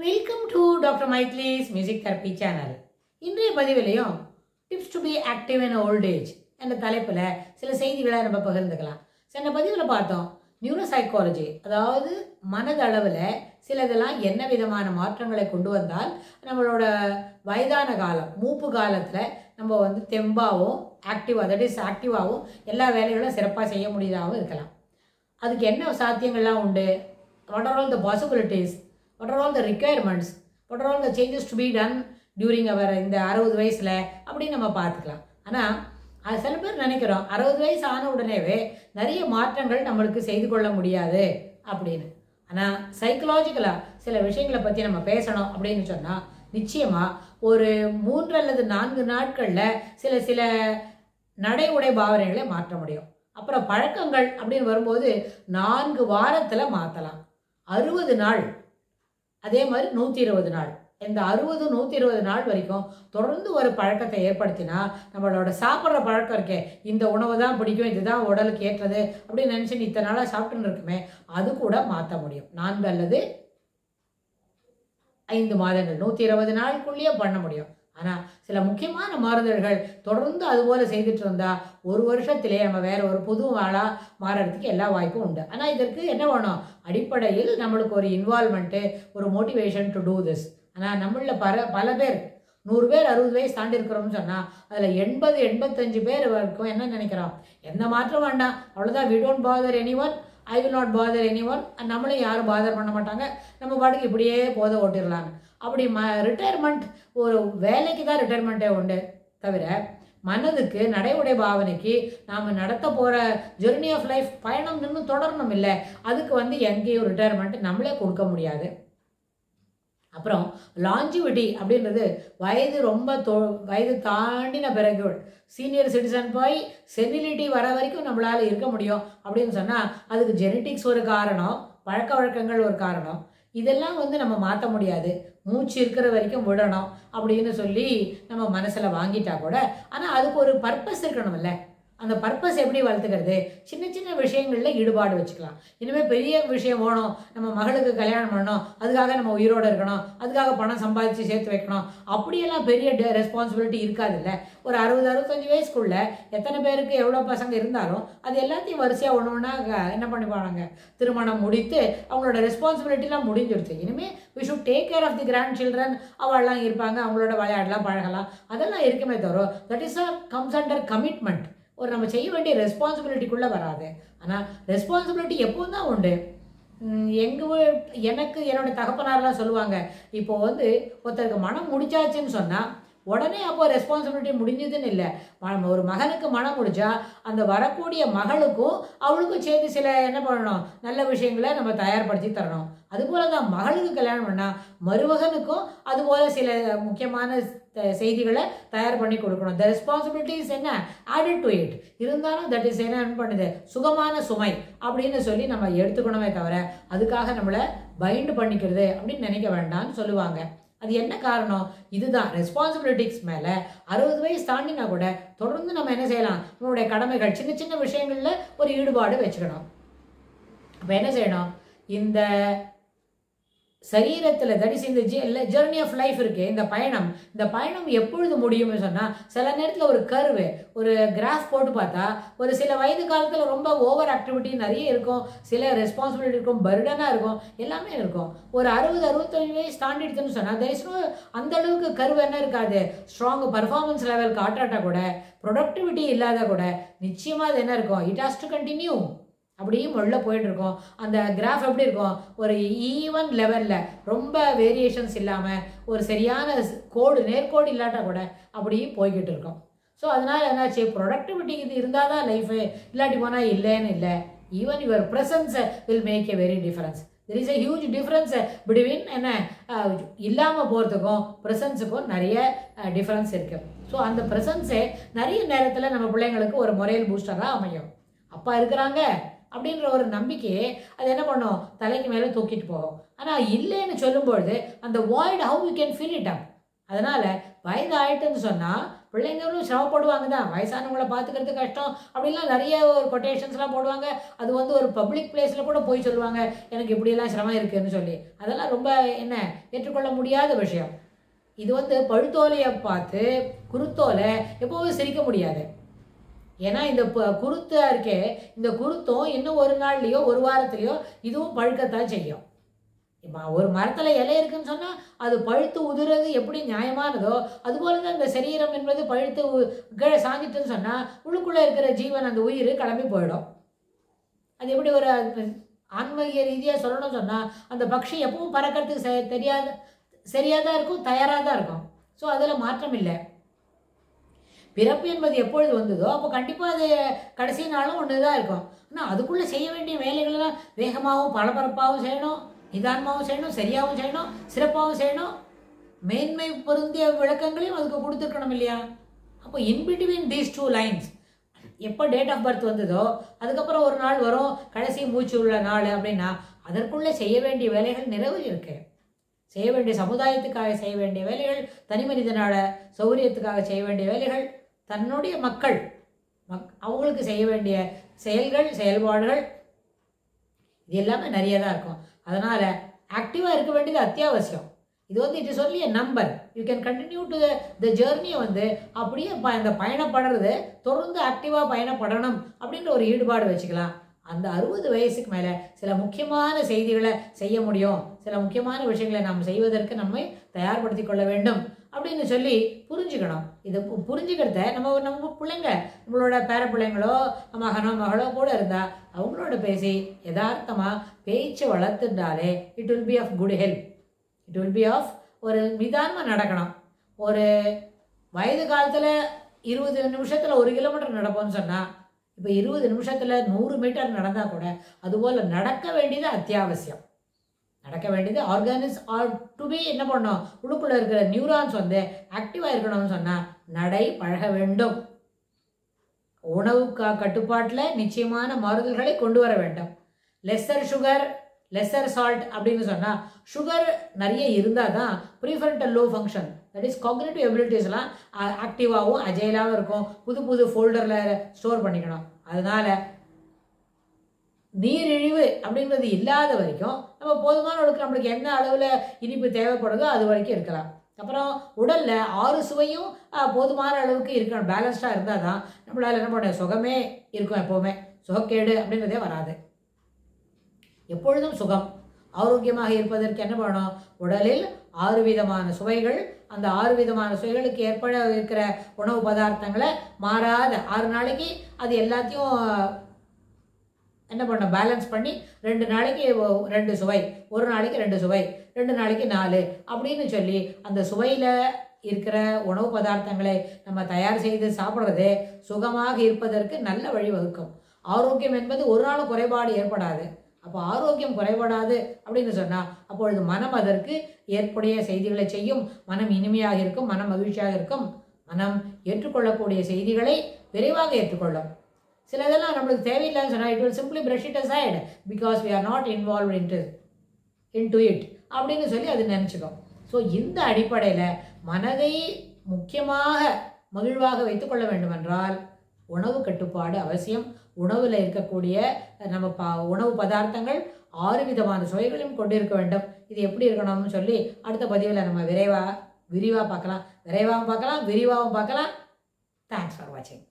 Welcome to Dr. Maitli's Music Therapy Channel. இன்றைய பதிவிலையும் tips to be active in old age என்ற தலைப்பில் சில செய்திகளை நம்ம பகிர்ந்துக்கலாம். சென்ற பதிவில் பார்த்தோம் நியூரோ சைக்காலஜி, அதாவது மனதளவில் சிலதெல்லாம் என்ன விதமான மாற்றங்களை கொண்டு வந்தால் நம்மளோட வயதான காலம் மூப்பு காலத்தில் நம்ம தெம்பாகவும் ஆக்டிவாகவும் எல்லா வேலைகளும் சிறப்பாக செய்ய முடியாதவும் இருக்கலாம். அதுக்கு என்ன சாத்தியங்கள்லாம் உண்டு? What are all the possibilities? what are all the requirements, what are all the changes to be done during our இந்த 60 வயசில் அப்படின்னு நம்ம பார்த்துக்கலாம். ஆனால் அது சில பேர் நினைக்கிறோம் 60 வயசு ஆன உடனேவே நிறைய மாற்றங்கள் நம்மளுக்கு செய்து கொள்ள முடியாது அப்படின்னு. ஆனால் சைக்கலாஜிக்கலாக சில விஷயங்களை பற்றி நம்ம பேசணும் அப்படின்னு சொன்னால் நிச்சயமாக ஒரு 3 அல்லது 4 நாட்களில் சில நடை உடை பாவனைகளை மாற்ற முடியும். அப்புறம் பழக்கங்கள் அப்படின்னு வரும்போது 4 வாரத்தில் மாற்றலாம். 60 நாள், அதே மாதிரி 120 நாள். இந்த 60-120 நாள் வரைக்கும் தொடர்ந்து ஒரு பழக்கத்தை ஏற்படுத்தினா நம்மளோட சாப்பிட்ற பழக்கம் இருக்கே, இந்த உணவு தான் பிடிக்கும், இதுதான் உடலுக்கு ஏற்றது அப்படின்னு நினச்சி இத்தனை நாளாக சாப்பிட்டுன்னு இருக்குமே, அது கூட மாற்ற முடியும். 4 அல்லது 5 மாதங்கள் 120 நாளுக்குள்ளேயே பண்ண முடியும். ஆனால் சில முக்கியமான மாறுதல்கள் தொடர்ந்து அதுபோல் செய்துட்டு இருந்தால் 1 வருஷத்திலே நம்ம வேற ஒரு புது ஆளாக மாறுறதுக்கு எல்லா வாய்ப்பும் உண்டு. ஆனால் இதற்கு என்ன வேணும்? அடிப்படையில் நம்மளுக்கு ஒரு இன்வால்மெண்ட்டு, ஒரு மோட்டிவேஷன் டு டூ திஸ். ஆனால் நம்மளில் பல பேர் 100 பேர் 60 வயசு தாண்டி இருக்கிறோம்னு சொன்னால் அதில் 80-85 பேர் வரைக்கும் என்ன நினைக்கிறோம், எந்த மாற்றம் வேண்டாம், அவ்வளோதான், we don't bother anyone, I will not bother anyone, நம்மளும் யாரும் பாதர் பண்ண மாட்டாங்க, நம்ம பாட்டுக்கு இப்படியே போத ஓட்டிடலான்னு. அப்படி ரிட்டையர்மெண்ட் ஒரு வேலைக்கு தான் ரிட்டையர்மெண்ட்டே உண்டு தவிர மனதுக்கு நடை உடை பாவனைக்கு நாம் நடத்த போகிற ஜெர்னி ஆஃப் லைஃப் பயணம் இன்னும் தொடரணும் இல்லை. அதுக்கு எங்கேயும் ரிட்டையர்மெண்ட் நம்மளே கொடுக்க முடியாது. அப்புறம் லாஞ்சிவிட்டி அப்படின்றது வயது தாண்டின பிறகு சீனியர் சிட்டிசன் போய் செனிலிட்டி வர வரைக்கும் நம்மளால் இருக்க முடியும் அப்படின்னு சொன்னால் அதுக்கு ஜெனட்டிக்ஸ் ஒரு காரணம், பழக்க வழக்கங்கள் ஒரு காரணம். இதெல்லாம் நம்ம மாற்ற முடியாது. மூச்சு இருக்கிற வரைக்கும் விடணும் அப்படின்னு சொல்லி நம்ம மனசில் வாங்கிட்டா கூட, ஆனால் அதுக்கு ஒரு பர்பஸ் இருக்கணும்ல. அந்த பர்பஸ் எப்படி வளர்த்துக்கிறது? சின்ன விஷயங்களில் ஈடுபாடு வச்சுக்கலாம். இனிமேல் பெரிய விஷயம் வேணும், நம்ம மகளுக்கு கல்யாணம் பண்ணணும், அதுக்காக நம்ம உயிரோடு இருக்கணும், அதுக்காக பணம் சம்பாதிச்சு சேர்த்து வைக்கணும், அப்படியெல்லாம் பெரிய ரெஸ்பான்சிபிலிட்டி இருக்காதுல்ல. ஒரு 60-65 வயசுக்குள்ள எத்தனை பேருக்கு எவ்வளோ பசங்க இருந்தாலும் அது எல்லாத்தையும் வரிசையாக ஒன்று என்ன பண்ணிப்பாங்க, திருமணம் முடித்து அவங்களோட ரெஸ்பான்சிபிலிட்டிலாம் முடிஞ்சிடுச்சு. இனிமேல் we should take care of the grand children, அவள்லாம் இருப்பாங்க, அவங்களோட விளையாடலாம் பழகலாம், அதெல்லாம் இருக்குமே தவிர that is comes under commitment. ஒரு நம்ம செய்ய வேண்டிய ரெஸ்பான்சிபிலிட்டிக்குள்ளே வராது. ஆனால் ரெஸ்பான்சிபிலிட்டி எப்போது தான் உண்டு. எனக்கு என்னோட தகப்பனாரெலாம் சொல்லுவாங்க, இப்போது ஒருத்தருக்கு மனம் முடிச்சாச்சுன்னு சொன்னால் உடனே அப்போ ரெஸ்பான்சிபிலிட்டி முடிஞ்சதுன்னு இல்லை. ஒரு மகனுக்கு மனம் முடிச்சா அந்த வரக்கூடிய மகளுக்கும் அவளுக்கும் சேர்த்து சில என்ன பண்ணணும், நல்ல விஷயங்களை நம்ம தயார்படுத்தி தரணும். அதுபோல தான் மகளுக்கு கல்யாணம் பண்ணால் மருமகனுக்கும் அதுபோல் சில முக்கியமான செய்திகளை தயார் பண்ணி கொடுக்கணும். த ரெஸ்பான்சிபிலிட்டிஸ் என்ன ஆடட் டு இட் இருந்தாலும் தட் இஸ் என்ன பண்ணுது, சுகமான சுமை அப்படின்னு சொல்லி நம்ம எடுத்துக்கணுமே தவிர அதுக்காக நம்மளை பைண்ட் பண்ணிக்கிறது அப்படின்னு நினைக்க வேண்டாம்னு சொல்லுவாங்க. அது என்ன காரணம்? இதுதான் ரெஸ்பான்சிபிலிட்டிஸ் மேலே 60 வயசு தாண்டினா கூட தொடர்ந்து நம்ம என்ன செய்யலாம், நம்மளுடைய கடமைகள் சின்ன விஷயங்களில் ஒரு ஈடுபாடு வச்சுக்கணும். அப்போ என்ன செய்யணும், இந்த சரீரத்தில் தட் இஸ் இந்த ஜெர்னி ஆஃப் லைஃப் இருக்கு, இந்த பயணம் எப்பொழுது முடியும்னு சொன்னால் சில நேரத்தில் ஒரு கர்வு, ஒரு கிராஃப் போட்டு பார்த்தா ஒரு சில வயது காலத்தில் ரொம்ப ஓவர் ஆக்டிவிட்டி நிறைய இருக்கும், சில ரெஸ்பான்சிபிலிட்டி இருக்கும், பர்டனாக இருக்கும், எல்லாமே இருக்கும். ஒரு 60-65 வயசு தாண்டிடுதுன்னு சொன்னால் தயவுசெய்து அந்த அளவுக்கு கர்வு என்ன இருக்காது, ஸ்ட்ராங் பர்ஃபார்மன்ஸ் லெவல் காட்டாட்டா கூட, ப்ரொடக்டிவிட்டி இல்லாத கூட நிச்சயமாக அது என்ன இருக்கும், இட் ஹாஸ் டு கண்டினியூ. அப்படியும் உள்ள போயிட்டு இருக்கோம். அந்த கிராஃப் எப்படி இருக்கும், ஒரு ஈவன் லெவலில் ரொம்ப வேரியேஷன்ஸ் இல்லாமல் ஒரு சரியான நேர்கோடு இல்லாட்டா கூட அப்படியும் போய்கிட்டு இருக்கோம். ஸோ அதனால் என்னாச்சு, ப்ரொடக்டிவிட்டி இது இருந்தால் தான் லைஃபு, இல்லாட்டி போனால் இல்லைன்னு இல்லை. Even your presence will make a very difference. There is a huge difference between என்ன இல்லாமல் போகிறதுக்கும் ப்ரெசன்ஸுக்கும் நிறைய டிஃப்ரென்ஸ் இருக்குது. ஸோ அந்த ப்ரெசன்ஸே நிறைய நேரத்தில் நம்ம பிள்ளைங்களுக்கு ஒரு மொரல் பூஸ்டராக அமையும். அப்பா இருக்கிறாங்க அப்படின்ற ஒரு நம்பிக்கையே அது என்ன பண்ணும், தலைக்கு மேலே தூக்கிட்டு போகும். ஆனால் இல்லைன்னு சொல்லும்பொழுது அந்த void how you can fill it up. அதனால் வயது ஆயிட்டுன்னு சொன்னால் பிள்ளைங்களும் சிரமப்படுவாங்க தான், வயசானவங்களை பார்த்துக்கிறது கஷ்டம் அப்படின்லாம் நிறைய ஒரு கொட்டேஷன்ஸ்லாம் போடுவாங்க. அது வந்து ஒரு பப்ளிக் பிளேஸில் கூட போய் சொல்லுவாங்க எனக்கு இப்படியெல்லாம் சிரமம் இருக்குதுன்னு சொல்லி. அதெல்லாம் ரொம்ப என்ன ஏற்றுக்கொள்ள முடியாத விஷயம். இது வந்து பழுத்தோலையை பார்த்து குருத்தோலை எப்போவும் சிரிக்க முடியாது. ஏன்னா இந்த குருத்தா இருக்கே, இந்த குருத்தும் இன்னும் ஒரு நாள்லையோ ஒரு வாரத்துலையோ இதுவும் பழுக்கத்தான் செய்யும். இப்போ ஒரு மரத்தில் இலை இருக்குன்னு சொன்னால் அது பழுத்து உதுறது எப்படி நியாயமானதோ அதுபோல தான் இந்த சரீரம் என்பது பழுத்து கீழே சாஞ்சிட்டுன்னு சொன்னால் உள்ளுக்குள்ளே இருக்கிற ஜீவன் அந்த உயிர் கிளம்பி போயிடும். அது எப்படி ஒரு ஆன்மீக ரீதியாக சொல்லணும்னு சொன்னால் அந்த பக்ஷி எப்பவும் பறக்கிறதுக்கு சரியாக தான் இருக்கும், தயாராக தான் இருக்கும். ஸோ அதில் மாற்றம் இல்லை. பிறப்பு என்பது எப்பொழுது வந்ததோ அப்போ கண்டிப்பாக அது கடைசி நாளும் ஒன்று தான் இருக்கும். ஆனால் அதுக்குள்ளே செய்ய வேண்டிய வேலைகளெல்லாம் வேகமாகவும் பரபரப்பாகவும் செய்யணும், நிதானமாகவும் செய்யணும், சரியாகவும் செய்யணும், சிறப்பாகவும் செய்யணும். மேன்மை பொருந்திய விளக்கங்களையும் அதுக்கு கொடுத்துருக்கணும் இல்லையா? அப்போ இன்பிட்வீன் தீஸ் 2 லைன்ஸ் எப்போ டேட் ஆஃப் பர்த் வந்ததோ அதுக்கப்புறம் ஒரு நாள் வரும் கடைசி மூச்சு உள்ள நாள் அப்படின்னா அதற்குள்ளே செய்ய வேண்டிய வேலைகள் நிறைவு இருக்கு. செய்ய வேண்டிய சமுதாயத்துக்காக செய்ய வேண்டிய வேலைகள், தனி மனிதனோட சௌகரியத்துக்காக செய்ய வேண்டிய வேலைகள், தன்னுடைய மக்கள் அவங்களுக்கு செய்ய வேண்டிய செயல்கள் செயல்பாடுகள் இது எல்லாமே நிறைய தான் இருக்கும். அதனால் ஆக்டிவாக இருக்க வேண்டியது அத்தியாவசியம். இது வந்து it is only a number. You can continue to the ஜேர்னியை வந்து அப்படியே இந்த பயணப்படுறது தொடர்ந்து ஆக்டிவாக பயணப்படணும் அப்படின்ற ஒரு ஈடுபாடு வச்சுக்கலாம். அந்த 60 வயசுக்கு மேலே சில முக்கியமான செய்திகளை செய்ய முடியும், சில முக்கியமான விஷயங்களை நாம் செய்வதற்கு நம்மை தயார்படுத்தி கொள்ள வேண்டும் அப்படின்னு சொல்லி புரிஞ்சுக்கணும். இதை புரிஞ்சுக்கிறத நம்ம பிள்ளைங்க, நம்மளோட பேர பிள்ளைங்களோ மகனோ மகளோ கூட இருந்தால் அவங்களோட பேசி யதார்த்தமாக பேச்சு வளர்த்துட்டாலே it will be of good help. It will be of ஒரு நிதானமாக நடக்கணும். ஒரு வயது காலத்தில் 20 நிமிஷத்தில் 1 கிலோமீட்டர் நடப்போம்னு சொன்னால் இப்போ 20 நிமிஷத்தில் 100 மீட்டர் நடந்தால் கூட அதுபோல் நடக்க வேண்டியது அத்தியாவசியம். நடக்க வேண்டியது ஆர்கானிஸ் ஆர் டு பி என்ன பண்ணணும், உள்ளுக்குள்ளே இருக்கிற நியூரான்ஸ் வந்து ஆக்டிவாக இருக்கணும்னு சொன்னால் நடை பழக வேண்டும். உணவு கட்டுப்பாட்டில் நிச்சயமான மாறுதல்களை கொண்டு வர வேண்டும். லெஸ்ஸர் சுகர் லெஸ்ஸர் சால்ட் அப்படின்னு சொன்னால் சுகர் நிறைய இருந்தால் தான் prefrontal lobe function, that is cognitive எபிலிட்டிஸ்லாம் ஆக்டிவாகவும் அஜைலாகவும் இருக்கும். புது புது ஃபோல்டரில் ஸ்டோர் பண்ணிக்கணும். அதனால் நீரிழிவு அப்படின்றது இல்லாத வரைக்கும் நம்ம போதுமான அளவுக்கு நம்மளுக்கு என்ன அளவில் இனிப்பு தேவைப்படுதோ அது வரைக்கும் இருக்கலாம். அப்புறம் உடலில் 6 சுவையும் போதுமான அளவுக்கு இருக்கணும், பேலன்ஸ்டாக இருந்தால் தான் நம்மளால் என்ன பண்ண சுகமே இருக்கும். எப்போவுமே சுகக்கேடு அப்படின்றதே வராது. எப்பொழுதும் சுகம் ஆரோக்கியமாக இருப்பதற்கு என்ன பண்ணணும், உடலில் 6 விதமான சுவைகள், அந்த 6 விதமான சுவைகளுக்கு ஏற்பட இருக்கிற உணவு பதார்த்தங்களை மாறாத 6 நாளைக்கு அது எல்லாத்தையும் என்ன பண்ணணும், பேலன்ஸ் பண்ணி 2 நாளைக்கு 2 சுவை, 1 நாளைக்கு 2 சுவை, 2 நாளைக்கு 4 அப்படின்னு சொல்லி அந்த சுவையில் இருக்கிற உணவு பதார்த்தங்களை நம்ம தயார் செய்து சாப்பிட்றது சுகமாக இருப்பதற்கு நல்ல வழிவகுக்கும். ஆரோக்கியம் என்பது ஒரு நாளும் குறைபாடு ஏற்படாது. அப்போ ஆரோக்கியம் குறைபடாது அப்படின்னு சொன்னால் அப்பொழுது மனம் அதற்கு ஏற்புடைய செய்திகளை செய்யும். மனம் இனிமையாக இருக்கும், மனம் மகிழ்ச்சியாக இருக்கும். மனம் ஏற்றுக்கொள்ளக்கூடிய செய்திகளை விரைவாக ஏற்றுக்கொள்ளும். சிலதெல்லாம் நம்மளுக்கு தேவையில்லைன்னு சொன்னால் it will simply brush it aside because we are not involve into it அப்படின்னு சொல்லி அது நினச்சிக்கும். ஸோ இந்த அடிப்படையில் மனதை முக்கியமாக மகிழ்வாக வைத்துக்கொள்ள வேண்டுமென்றால் உணவு கட்டுப்பாடு அவசியம். உணவில் இருக்கக்கூடிய நம்ம உணவு பதார்த்தங்கள் 6 விதமான சுவைகளையும் கொண்டிருக்க வேண்டும். இது எப்படி இருக்கணும்னு சொல்லி அடுத்த பதிவில் நம்ம விரிவாக பார்க்கலாம். விரைவாகவும் பார்க்கலாம், விரிவாகவும் பார்க்கலாம். தேங்க்ஸ் ஃபார் வாட்சிங்.